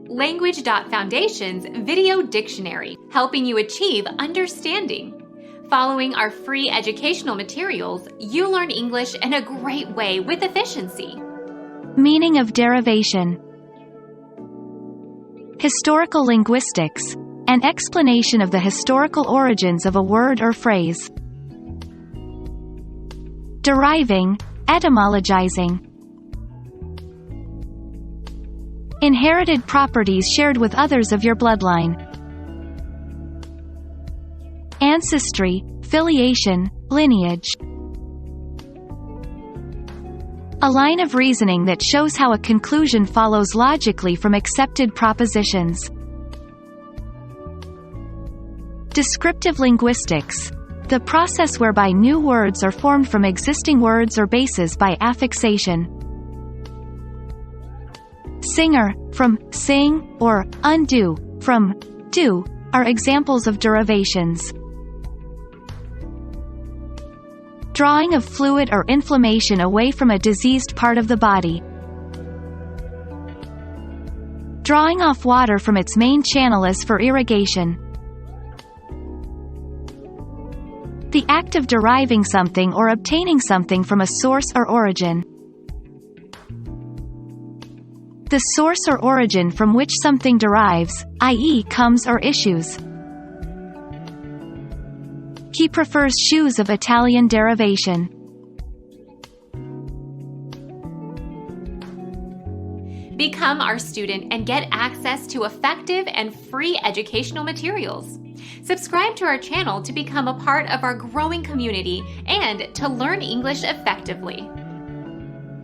Language.Foundation's Video Dictionary, helping you achieve understanding. Following our free educational materials, you learn English in a great way with efficiency. Meaning of derivation. Historical linguistics. An explanation of the historical origins of a word or phrase. Deriving, etymologizing. Inherited properties shared with others of your bloodline. Ancestry, filiation, lineage. A line of reasoning that shows how a conclusion follows logically from accepted propositions. Descriptive linguistics. The process whereby new words are formed from existing words or bases by affixation. Singer, from sing, or undo, from do, are examples of derivations. Drawing of fluid or inflammation away from a diseased part of the body. Drawing off water from its main channel as for irrigation. The act of deriving something or obtaining something from a source or origin. The source or origin from which something derives, i.e. comes or issues. He prefers shoes of Italian derivation. Become our student and get access to effective and free educational materials. Subscribe to our channel to become a part of our growing community and to learn English effectively.